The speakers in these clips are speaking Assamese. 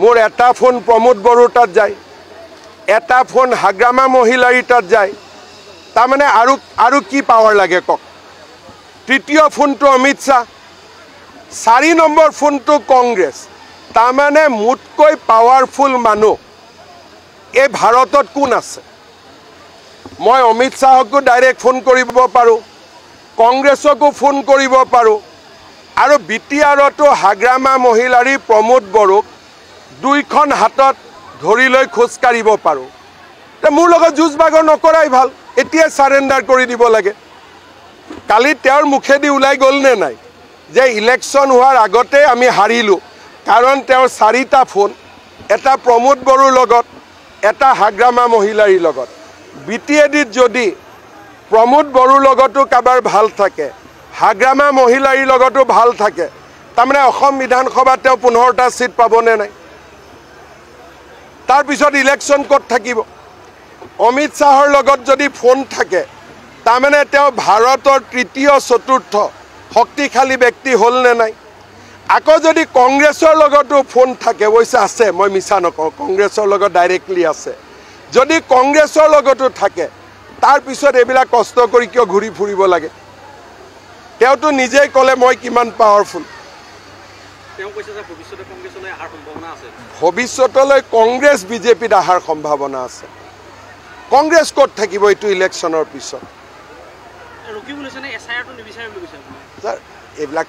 মোৰ এটা ফোন প্ৰমোদ বড়োৰ তাত যায়, এটা ফোন হাগ্ৰামা মহিলাৰ তাত যায়, তাৰ মানে আৰু কি পাওয়াৰ লাগে কক। তৃতীয় ফোনটো অমিত শাহ, 4 নম্বৰ ফোনটো কংগ্ৰেস, তাৰ মানে মোতকৈ পাওয়াৰফুল মানুহ এই ভাৰতত কোন আছে। মই অমিত শাহকো ডাইৰেক্ট ফোন কৰিব পাৰোঁ, কংগ্ৰেসকো ফোন কৰিব পাৰোঁ, আৰু বিটিআৰতো হাগ্ৰামা মহিলাৰী প্ৰমোদ বড়োক দুইখন হাতত ধৰি লৈ খোজ কাঢ়িব পাৰোঁ। মোৰ লগত যুঁজ বাগৰ নকৰাই ভাল, এতিয়া সাৰেণ্ডাৰ কৰি দিব লাগে। কালি তেওঁৰ মুখেদি ওলাই গ'ল নে নাই যে ইলেকশ্যন হোৱাৰ আগতে আমি হাৰিলোঁ, কাৰণ তেওঁৰ 4টা ফোন, এটা প্ৰমোদ বড়োৰ লগত, এটা হাগ্ৰামা মহিলাৰীৰ লগত। বিটিএডিত যদি প্ৰমোদ বড়োৰ লগতো কাবাৰ ভাল থাকে, হাগ্ৰামা মহিলাৰীৰ লগতো ভাল থাকে, তাৰমানে অসম বিধানসভাত তেওঁ 15টা সিট পাবনে নাই। তাৰপিছত ইলেকশ্যন ক'ত থাকিব। অমিত শাহৰ লগত যদি ফোন থাকে, তাৰমানে তেওঁ ভাৰতৰ 3য় 4ৰ্থ শক্তিশালী ব্যক্তি হ'ল নে নাই। আকৌ যদি কংগ্ৰেছৰ লগতো ফোন থাকে, অৱশ্যে আছে, মই মিছা নকওঁ, কংগ্ৰেছৰ লগত ডাইৰেক্টলি আছে। যদি কংগ্ৰেছৰ লগতো থাকে, তাৰপিছত এইবিলাক কষ্ট কৰি কিয় ঘূৰি ফুৰিব লাগে। তেওঁতো নিজেই ক'লে মই কিমান পাৱাৰফুল। ভৱিষ্যতলৈ কংগ্ৰেছ বিজেপিত অহাৰ সম্ভাৱনা আছে। কংগ্ৰেছ ক'ত থাকিব এইটো ইলেকশ্যনৰ পিছত। ছাৰ এইবিলাক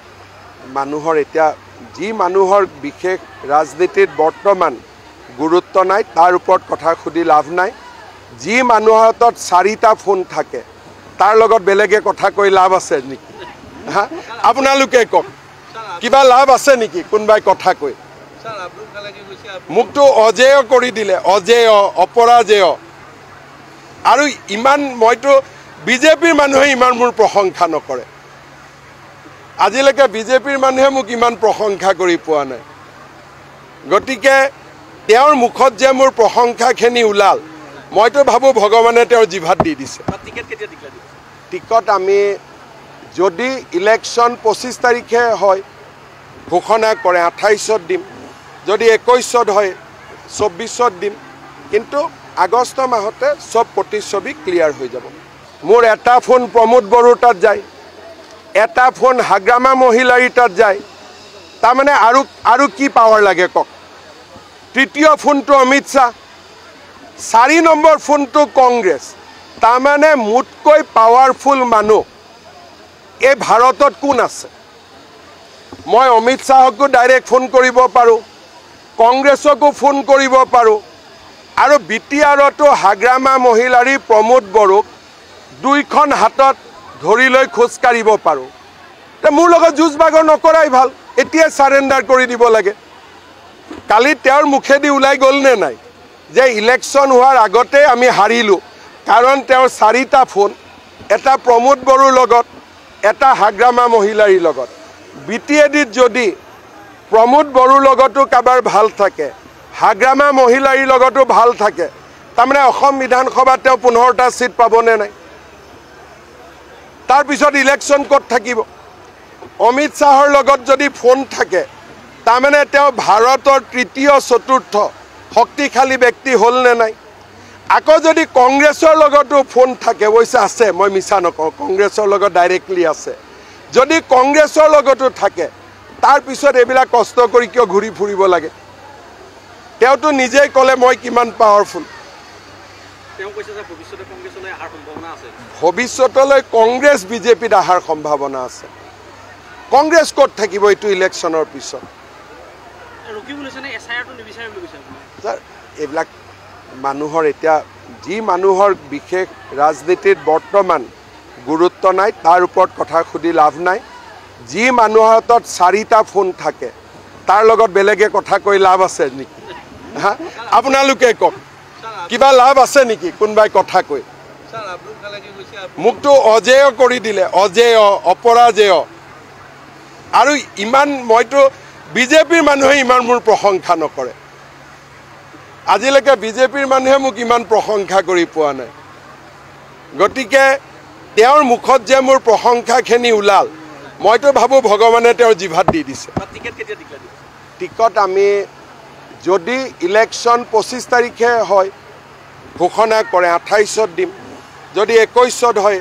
মানুহৰ এতিয়া যি মানুহৰ বিশেষ ৰাজনীতিত বৰ্তমান গুৰুত্ব নাই, তাৰ ওপৰত কথা সুধি লাভ নাই। যি মানুহৰ হাতত 4টা ফোন থাকে, তাৰ লগত বেলেগে কথা কৈ লাভ আছে নেকি? হা, আপোনালোকে কওক, কিবা লাভ আছে নেকি কোনোবাই কথা কৈ? মোকতো অজেয় কৰি দিলে, অজেয়, অপৰাজেয়। আৰু ইমান মইতো বিজেপিৰ মানুহে ইমান মোৰ প্ৰশংসা নকৰে। আজিলৈকে বিজেপিৰ মানুহে মোক ইমান প্ৰশংসা কৰি পোৱা নাই। গতিকে তেওঁৰ মুখত যে মোৰ প্ৰশংসাখিনি ওলাল, মইতো ভাবোঁ ভগৱানে তেওঁৰ জিভাত দি দিছে। টিকট আমি যদি ইলেকশ্যন 25 তাৰিখে হয় ঘোষণা কৰে, 28ত দিম। যদি 21ত হয় 24ত দিম। কিন্তু আগষ্ট মাহতে সব প্ৰতিচ্ছবি ক্লিয়াৰ হৈ যাব। মোৰ এটা ফোন প্ৰমোদ বড়োৰ তাত যায়, এটা ফোন হাগ্ৰামা মহিলাৰ তাত যায়, তাৰ মানে আৰু কি পাওয়াৰ লাগে কক। তৃতীয় ফোনটো অমিত শাহ, 4 নম্বৰ ফোনটো কংগ্ৰেস, তাৰ মানে মোতকৈ পাওয়াৰফুল মানুহ এই ভাৰতত কোন আছে। মই অমিত শাহকো ডাইৰেক্ট ফোন কৰিব পাৰোঁ, কংগ্ৰেসকো ফোন কৰিব পাৰোঁ, আৰু বিটিআৰতো হাগ্ৰামা মহিলাৰী প্ৰমোদ বড়োক দুইখন হাতত ধৰি লৈ খোজ কাঢ়িব পাৰোঁ। মোৰ লগত যুঁজ বাগৰ নকৰাই ভাল, এতিয়া সাৰেণ্ডাৰ কৰি দিব লাগে। কালি তেওঁৰ মুখেদি ওলাই গ'ল নে নাই যে ইলেকশ্যন হোৱাৰ আগতে আমি হাৰিলোঁ, কাৰণ তেওঁৰ 4টা ফোন, এটা প্ৰমোদ বড়োৰ লগত, এটা হাগ্ৰামা মহিলাৰীৰ লগত। বিটিএডিত যদি প্ৰমোদ বড়োৰ লগতো কাবাৰ ভাল থাকে, হাগ্ৰামা মহিলাৰীৰ লগতো ভাল থাকে, তাৰমানে অসম বিধানসভাত তেওঁ 15টা সিট পাবনে নাই। তাৰপিছত ইলেকশ্যন ক'ত থাকিব। অমিত শাহৰ লগত যদি ফোন থাকে, তাৰমানে তেওঁ ভাৰতৰ 3য় 4ৰ্থ শক্তিশালী ব্যক্তি হ'ল নে নাই। আকৌ যদি কংগ্ৰেছৰ লগতো ফোন থাকে, অৱশ্যে আছে, মই মিছা নকওঁ, কংগ্ৰেছৰ লগত ডাইৰেক্টলি আছে। যদি কংগ্ৰেছৰ লগতো থাকে, তাৰপিছত এইবিলাক কষ্ট কৰি কিয় ঘূৰি ফুৰিব লাগে। তেওঁতো নিজেই ক'লে মই কিমান পাৱাৰফুল। ভৱিষ্যতলৈ কংগ্ৰেছ বিজেপিত অহাৰ সম্ভাৱনা আছে। কংগ্ৰেছ ক'ত থাকিব এইটো ইলেকশ্যনৰ পিছত। ছাৰ এইবিলাক মানুহৰ এতিয়া যি মানুহৰ বিশেষ ৰাজনীতিত বৰ্তমান গুৰুত্ব নাই, তাৰ ওপৰত কথা সুধি লাভ নাই। যি মানুহৰ হাতত 4টা ফোন থাকে, তাৰ লগত বেলেগে কথা কৈ লাভ আছে নেকি? হা, আপোনালোকে কওক, কিবা লাভ আছে নেকি কোনোবাই কথা কৈ? মোকতো অজেয় কৰি দিলে, অজেয়, অপৰাজেয়। আৰু ইমান মইতো বিজেপিৰ মানুহে ইমান মোৰ প্ৰশংসা নকৰে। আজিলৈকে বিজেপিৰ মানুহে মোক ইমান প্ৰশংসা কৰি পোৱা নাই। গতিকে তেওঁৰ মুখত যে মোৰ প্ৰশংসাখিনি ওলাল, মইতো ভাবোঁ ভগৱানে তেওঁৰ জিভাত দি দিছে। টিকট আমি যদি ইলেকশ্যন 25 তাৰিখে হয় ঘোষণা কৰে 28ত দিম, যদি 21ত হয়